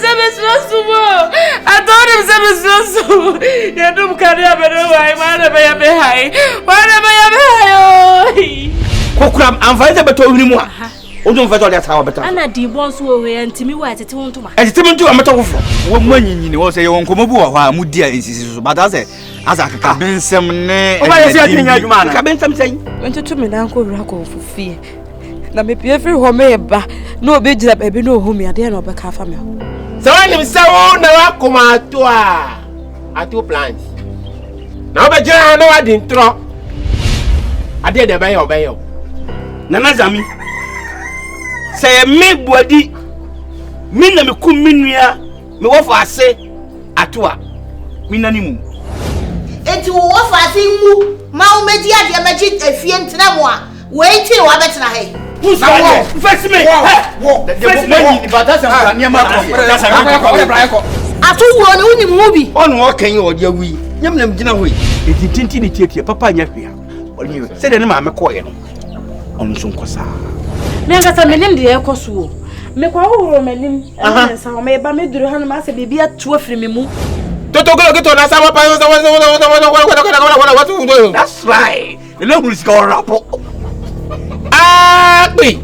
I told him some you do carry a better way, whatever you be high. Whatever you be high. Kokram, I'm fighting about you. Don't fight that how better. And I did once away and Timmy was at home to my. As Timmy to a matter of one you was a young Komobu, Mudia insists, but as I can be some name. Oh, I say, man, I've been something. Went to me, Uncle Racco for fear. Now, maybe every home, no big up, baby, no home, I dare not back half a meal. So I'm so now come out to two plants. Now, but I know I didn't throw. I did obey. Nanazami. Say me body. Me na me kuminia. Me wafu ase atwa. Me nanimu. Enti wo wafu ase mu. Ma o meji ade meji efie ntena mo a. Wait till wa betena he. Who's that? Face me. Face me. But that's a niema. Atu wo ne woni mu bi. On wo kan o dia wi. Nyam nam gina hoi. Eti tinti ne tietie papa nya hwea. Oni se de ne ma me koye no. On so nkosa. Me ngasa menim de ekoso. Me kwa wo menim. Ensa o me ba me duru hanu ma se bibia tu afiri me mu. Toto go na sama pa. That's right. The level is going up. Agbi.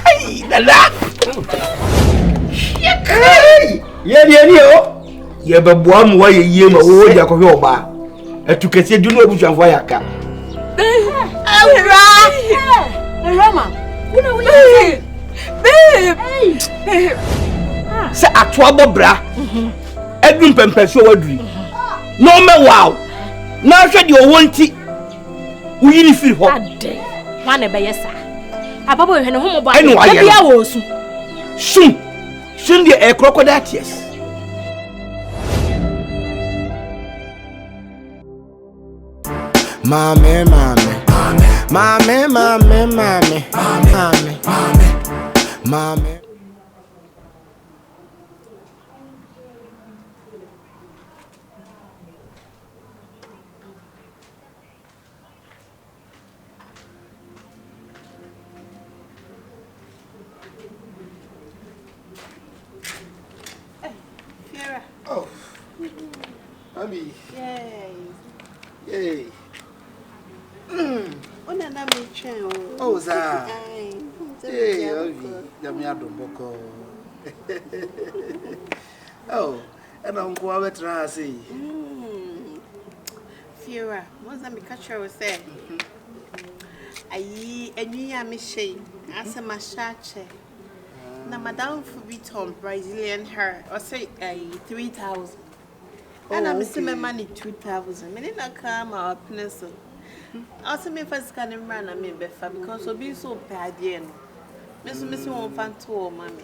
Hey, la. Hey. Ye o. Ye be boa mu wa ye ma wo dia ko hwe oba. Etukese du no obujanfo ayaka. Rama. Babe. Se atwa bobra. Edum pempeso waduri. No me wow. Na hwe de owonti. Uyini firi ho. Ade. Wane be yesa. Ababo hwe ne homo ba. Bia wo su. Sun de a crocodile tears. Mame. Oh, Abby. Yay. Oh, Za. Hey, Abby. Yamiado Boko. Oh, and Uncle Abetra say. Fiora, what's that? Catch her say. Aye, and you are Michelle. Answer my shache. Na Madame Fubiton Brazilian hair, or say 3,000. And I'm still my money 2,000. Me did not come out pencil. Also, me first can run a me befa because of being so bad, yen. Miss won't find two, mammy.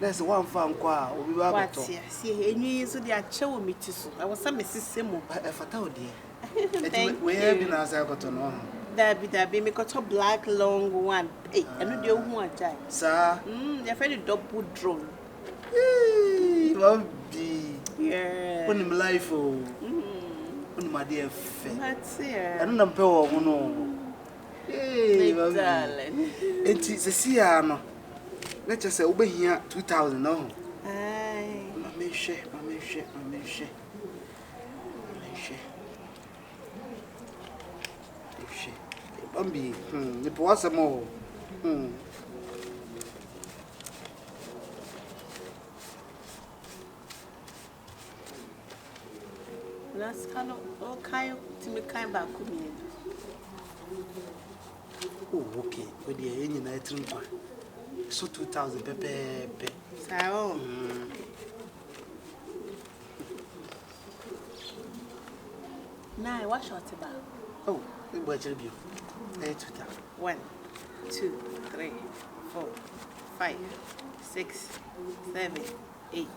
There's one fan qua, we were what? See, and you so they are showing me to so. I was some Mrs. Simo. If I told you, we have been as I got to know. That be me got a black long one. Hey, I know the one die. Sir, they're very double drone. Love be. Yeah. On him life, oh, on my dear friend. That's here. I don't know no. Hey, darling. It is a Siano. Let's just say over here 2,000. No. Aye. Mamma share. Bambi, the was a more. That's kind of kind to me kind back with me. Oh, okay. But the engine I think so 2,000 pepe. So. Now, what's your about? Oh, we watch it. 1, 2, 3, 4, 5, 6, 7, 8.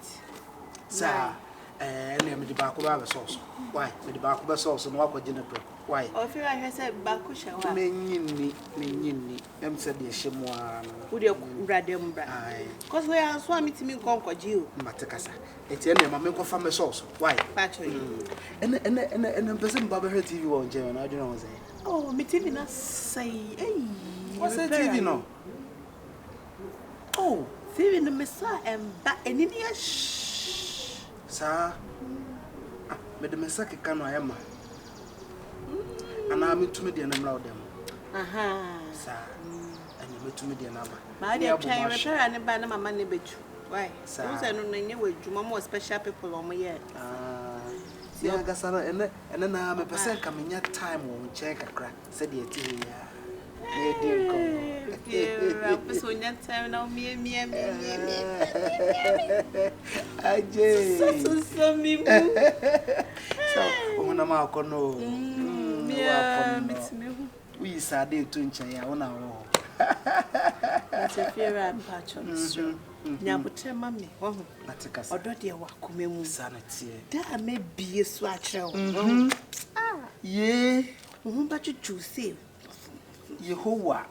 Sir, and I'm the back of sauce. Why? With the back of sauce and walk with dinner. Why? Oh, if I said Bakusha, Many, I'm said the Shimwan. Would you rather? Because we are swimming to me, conquer you. Matacasa. It's any mamma from a sauce. Why? Battery. And I'm person Baba her TV on German. I don't know. Oh, me TV not say. Hey, what's that TV no? Oh, See in the mesa and back and in here. sir. Mede me sake ka no ayema. Ana me tumi de na mra odem. Aha. Sir. Ani me tumi de na ba. My dear chain repair and ba na mama ne betu. Why? Sir. Who's no nye we dwuma mo special people on here. Si aga sara ene na me pese ka menya time wo nche kakra se de eti ya. Me di nko. Yeah, so nya time now me. Aje. So me mu. So, ona ma akono. Yeah, me. We sade to nche ya ona wo. That's a fear I'm patch on the street. Nyabutre mami, Natika odo de wakome mu. Sanity. Da me bie so akyerɛ wo. Ye, Wo ba twetwu se. Yehowa.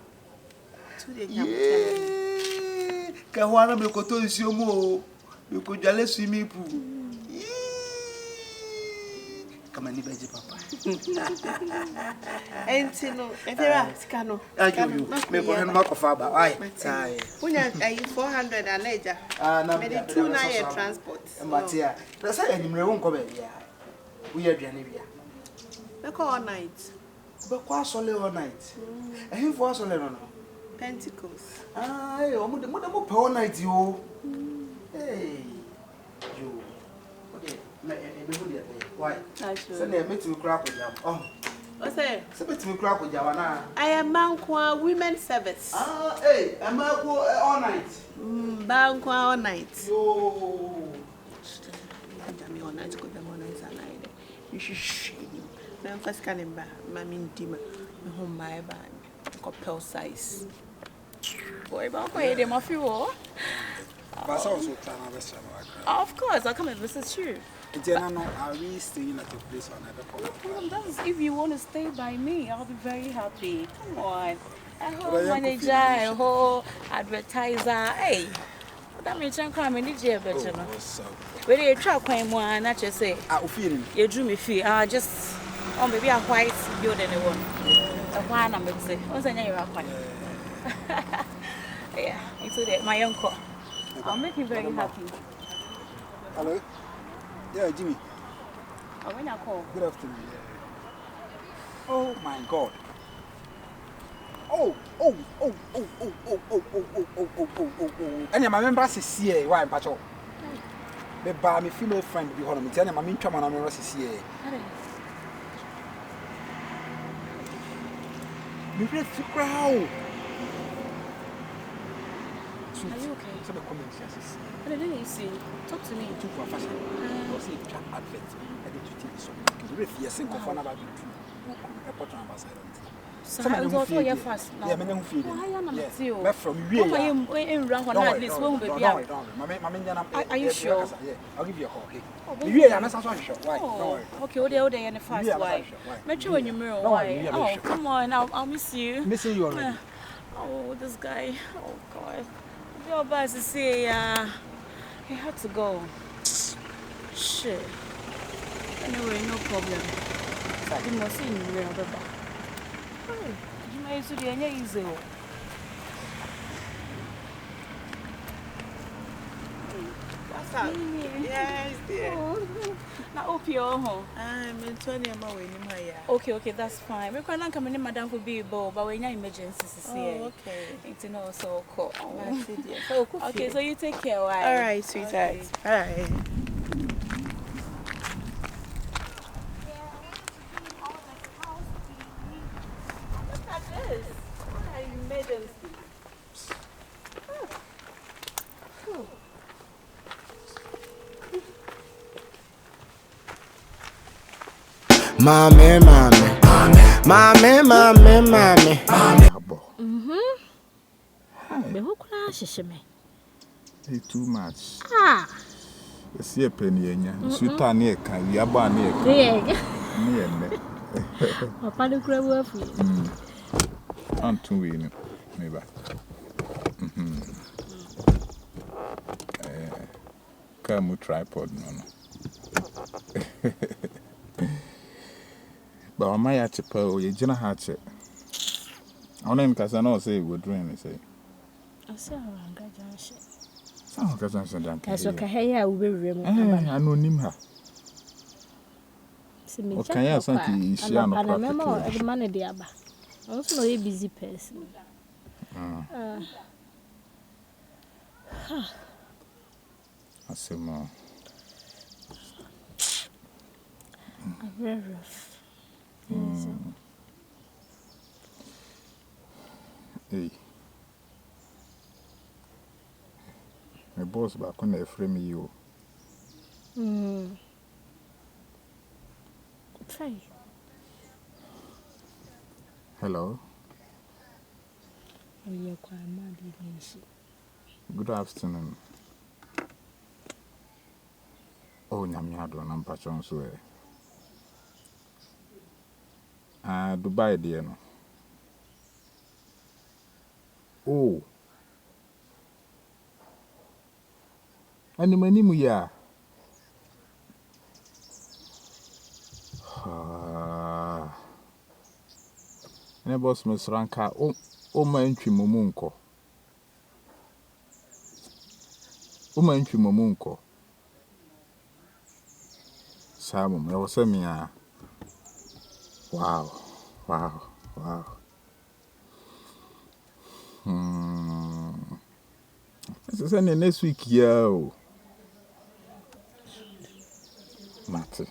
To de nyabutre. Ye. Ka hwana me koto nsuo mu o. Me ko dwale swimming pool. Kama ni beje papa. Enti no, efera sika no. Ayo, me ko hanu makofa ba. Ai. Ai. Unya 400 anaja. Na Me de 2 na ye transport. Matia. Na say animre won ko ba bia. We aduane bia. Me call all night. Be kwa sole all night. Ehim fo sole no no. Pentecost. Ai, o mo de mo pe all night yo. Hey. Yo. Okay, me ho de. Why? Say na me timi kura ko jam. Oh. O say, Say me timi kura ko jam na. I am Bankwa women service. Hey, am I go all night? Bankwa all night. Yo. Jami all night go them all night alide. You should shame. Me first can ba, mami ndima. Me ho mai ba. Ko pel size. Boy, but okay, they must feel. But also try my best. Of course, I'll come and visit you. Are we staying at a place or another? That is, if you want to stay by me, I'll be very happy. Come on. A whole manager, a whole advertiser. Hey, that means I'm coming to jail, but you know. But you try quite more, not just say. You drew me feel. Just, oh, maybe a white building one. A white number say. What's the name of white? Yeah, into that. My uncle. I'll make you very happy. Hello? Yeah, Jimmy. Oh, when I call. Good afternoon. Oh my God. Oh. And my member says, "Yeah, why, Pacho? Me buy me female friend be home. Me tell my main chairman I'm not see. Me ready to crowd. Are you okay? Some comments, yes. I didn't see. Talk to me. Too for fashion. Was it trap advert? I did to tell you something. If you're single for another two, airport ambassador. Some of them feel fast now. Yeah, men who feel. Why am I not you? Left from you. Are you sure? Yeah, I'll give you a call. You are not so sure. Why? Okay, all day and the fast why? Make sure when you mirror. Why? Oh, come on, I'll miss you. Missing you already. Oh, this guy. Oh God. Your boss is here. He had to go. Shit. Anyway, no problem. So I didn't see you real baba. You may do the easy. What's up? Yes, dear. Now, hope you're home. I'm in 20 away in my yard. Okay, that's fine. We can't come in, madam, for be but when your emergencies here. Oh, okay. It's not so cool. That's it, dear. Okay, so you take care. Why? All right, sweetheart. Okay. All right. Look at this. What an emergency. Mami. Be who crash shime. It's too much. Ah. You see a penny, Suta near can be a bar near. Papa the crab worth. Aunt to win, maybe. Come tripod, no. But my atchipel, you gonna hatch it. I don't say we're doing it. Asa wanga janshi. Sao ka janshi dan ka. Eso ka heya ube rem. Anonim ha. O kan ya san ki ishia no pra. Ana memo e man dey aba. Also no busy person. Asema. Very rough. Hey. My boss back on the frame you. Try. Hello. Good afternoon. Oh, Nyamiado, and Pachon Sue. Dubai, dear. No. Oh. And many muya. And boss Miss Ranka, oh, my entry Momunko. Oh, my entry Momunko. Sam, I was saying, wow. This is any next week, yo. Mate.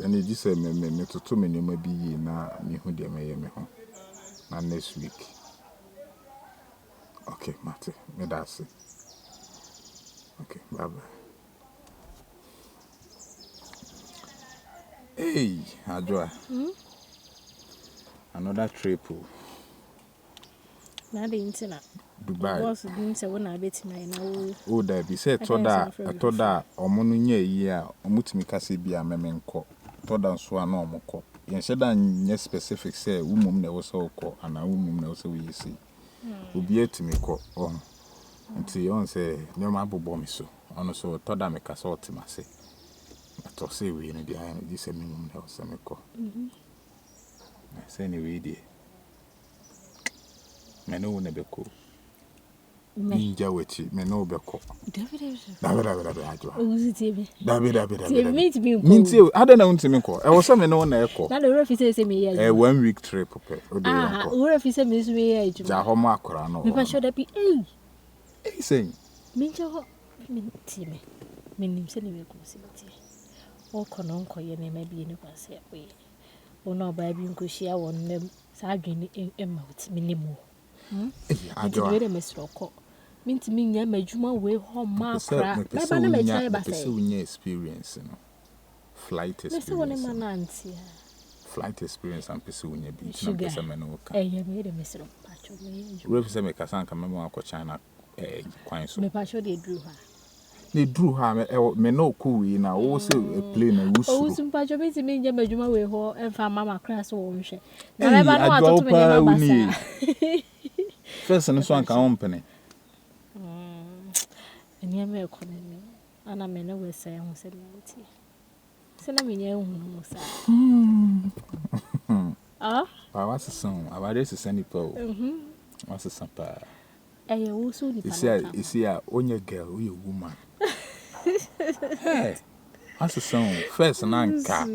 And you just say me to 2 minutes maybe na me who dey me home. Na next week. Okay, Mate. Me that's it. Okay, bye bye. Hey, Adjoa. Another trip. Na the internet. Dubai. Boss didn't say when I bet my now. Oh, there be said toda omunu nye yi a omutimi kase bia memenko. Toda nso ana omukọ. Yen sheda nye specific say umum na wo so ukọ ana umum na wo so we see. Obi etimi kọ nti on say nyoma abobọ mi so. Ono so toda me kase otimase. To say we no dia no dis minimum na wo so me kọ. Say ni we die. Me no na beko. Ninja wechi me no beko. David ajo. David. Minti ada na untimi ko. E wo so me no na eko. Na the ref say me here. 1 week trip pe. O de ko. O ref say me so here ejuma. Ja ho ma akora no. Me pa show that be say. Minja ho minti me. Minim se ne beko simti. O kono nko ye na ma bi ni kwase we. O no ba bi nko hia won nem sa adwene emount minimo. Ajo. Wede mesroko. Minti minya madwuma we ho makra. Me ba na me chai ba say. Unya experience no. Flight experience. Me se woni mananti. Flight experience and pese unya bi na pese me no ka. Eh, me de mesro pacho me. We pese me kasa nka me mo akọ China kwan so. Me pacho de dru ha. Ne dru ha me no ko wi na wo se plane na wusu. O wusu pacho minti minya madwuma we ho emfa mama kra so wo nhwe. Na me ba no atoto me nyama basa. First and so an company. And you may call me. And I may never say I was a lady. Send me your own. Ah, I was a son. I was a sunny pole. What's a sampa? I also is here only girl, you woman. Hey, what's a song? First and anchor.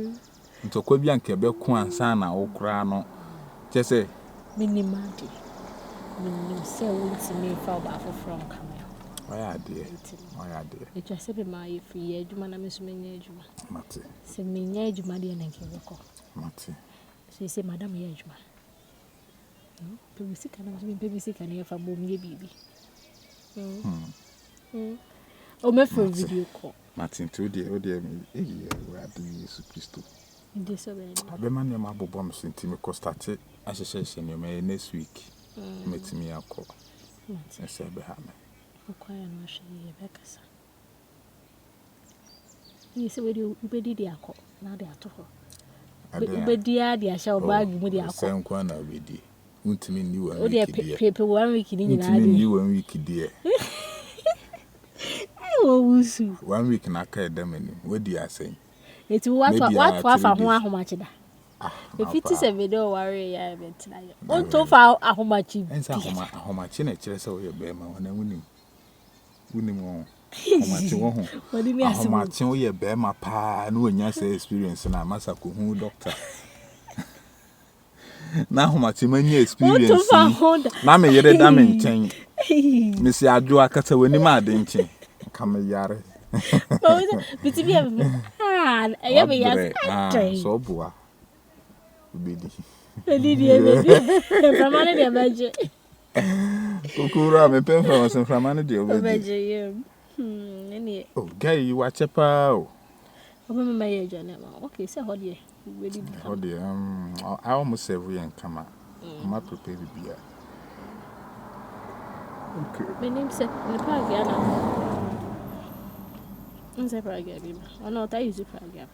Into Kobian Quebec, Sana, or Crano. Just say, Minimati. When say to me for from coming. Why dear? It just said my free edgement, I miss me edgement. Mate. Say me edgement and Kevoko. Mate. So you say, Madame Edgement. No, baby sick and baby sick and here for Boom, baby. Oh, my for video call. Martin, to dear, me, where do you Christo? In this way, I've been my name about bombs in Timmy started association you may next week. Met me a call. I said, behind me. Quiet and wash Rebecca. You say, where you did the alcohol? Now they are to her. But dear, shall bag with the alcohol. Same corner with you. Won't mean you and dear paper 1 week in you and week, dear. Oh, 1 week in academy. What do you say? It's what for how much that? If it is a video worry, I bet tonight. On to far a homachi. And some homachi, a chess over your bema when I win him. What do you mean? Homachi, your bema pa, and when you say experience, and I must have who doctor. Now, homachi, many experience. Now, may you damn change. Miss Yadua Cata when you mad, didn't you? Come a yard. So boa. Bidi. From any of budget. Kukura, me pen from us and from any of budget. Oh, gay, you watch a pow. Remember my age, okay, so how do you? How dear, I almost every and come out. I'm not prepared to be. Okay. My name's Nepagana. I'm Nepagana. I know I use it for a gap.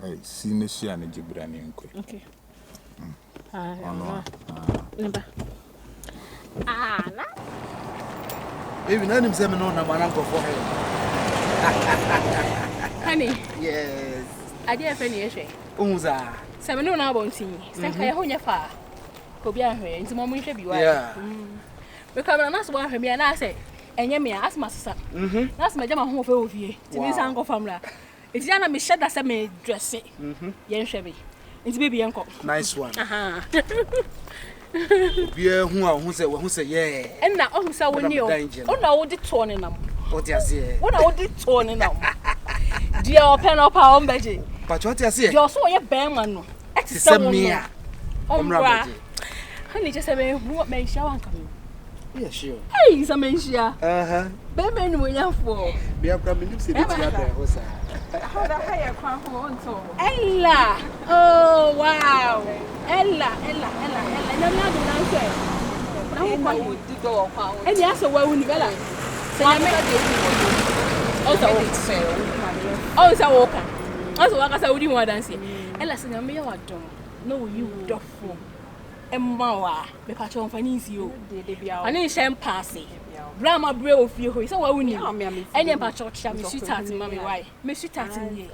I see Nessie and Gibrani. Okay. Baby, none of them know my uncle for her. Honey. Yes. I did a friendly issue. Unza. 7 no now won't see me. Stand by home far. Go be a hurry into my should be yeah. Because I'm not one for me and I say, and yet me ask my sister. That's my German home for you. To me, uncle family. It's Yana Michelle that's a me dress it. Yen Chevy. It's baby uncle. Nice one. Beer who say, yeah. And now, oh, so when you oh, no, the torn in them. What you say? What I did torn in them. Dear pen up our own budget. But what you say? You're so a bearman. It's a me. Honey, just a man who may shower coming. Yeah, sure. Hey, he's a mention. Baby, we are for. We are coming to see the other. How the higher crown for Ella. Oh, wow. Ella. I'm not the answer. I would do go. And yes, where we go. Say, I make also, walker. Also, like I said, we want to dance. Ella said, I'm your dog. No, you dog for. Emma, the patron for you. I need champagne. Grandma Bray of you, so I wouldn't know. And your patron shall be sweet at Mammy. Why? Miss Sweet at me.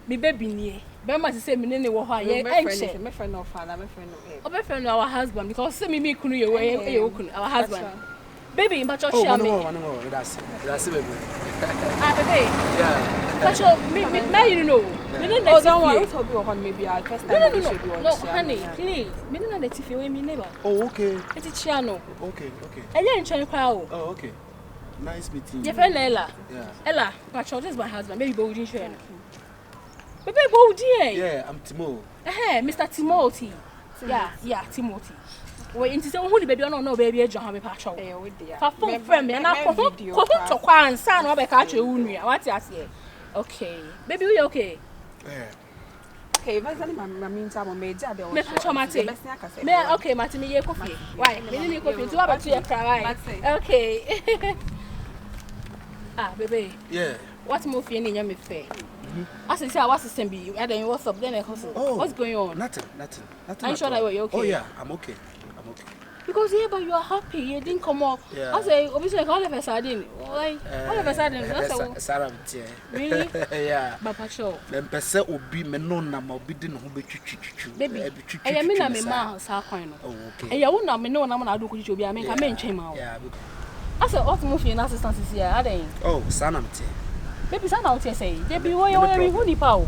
Me baby near. Bema to say, me name why my friend of father, my friend, our husband, because send me couldn't you away, our husband. Baby, but your shall me. That's it. Yeah. But me, now you know. Oh, don't worry, to be on maybe I'll test no, honey, please. Me don't let you feel me neighbor. Oh, okay. It's a channel. Okay. And then trying to crowd. Oh, okay. Nice meeting you. Your friend Ella. Yeah. Ella, but this is my husband. Maybe go in train. Baby, go dear. Yeah, I'm Timo. Mr. Timothy. Yeah, Timothy. Wait, into say who the baby no baby e John me patrol. Eh, we dey. Fa phone friend me na ko to kwa ansa na obe ka che unu a what you say? Okay. Baby, we okay? Yeah. Okay, what's that my meantime on me job me patrol mate. Me okay, mate me ye coffee. Why? Me need coffee. So about to your cry. Okay. Baby. Yeah. What move you in your me fair? I say what's the same be? And then what's up? Then what's going on? Nothing. Are you sure that you're okay? Oh yeah, I'm okay. Because but you are happy, you didn't come up. Yeah. I say, obviously, all of a sudden, like, all of a sudden, that's Sarah. Really? Yeah. Papa show. Then person will be me no na mo be din ho be twitwitwu. Baby, I mean na me ma sa kwan no. Oh, okay. And you na me no na do ko twitwu bi I mean ka me ntwen ma. Yeah. I say, what move in assistance is here, aden. Oh, sanamte. Baby, sana what you say? Baby, we hu ni pa o.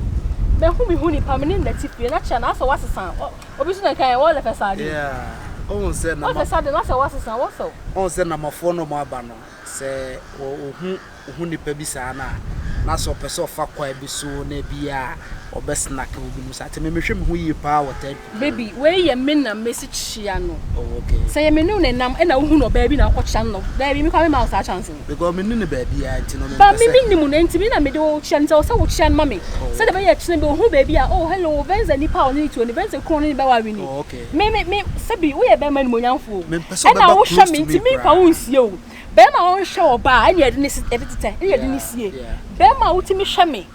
Me hu ni pa me ne latifi na cha na so what san. Obviously na kai all of a sudden. Yeah. Oh, say na. All of a sudden, that's what san. What so? Oh, say na mafo no mo aba no. Say hu ni pa bi sa na so person fa kwa bi so na bia obesnack obi mu sa te me hwe me hu yi pa water. Baby, where ye me na message ya no. Oh, okay. Say me no nam e na hu no baby na kwacha no. Baby me kwa me ma sa chance. Because me ni baby ya nti no me. But me ni mu na nti me na me de wo chan so wo chan mami. Say the be chine be hu baby ya. Oh, hello, venza ni pa oni to ni venza kro ni be wa wi ni. Oh, okay. Me sabi wo ye be man mo nyanfo. Me person be ba close to me. Nti me fa wo nsie o. Be ma won hwe oba, e de ni ebitete. E de ni sie. Be ma wo ti me hwe me.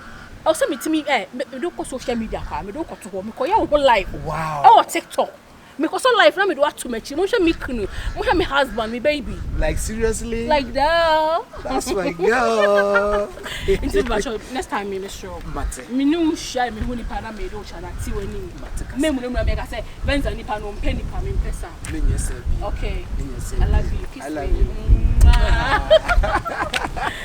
Also, me do social media, me do go to me call your whole life. Wow. Oh, TikTok. Me cause life na me do too much. Mo hwe me kunu. Mo hwe me husband, me baby. Like seriously? Like that. That's my girl. Into virtual next time me show. Mate. Me no share me hu nipa na me do cha na ti wani. Me mu no me ka say venza nipa no mpe nipa me mpesa. Me nyese. Okay. Me nyese. I love you. Kiss I love me. you.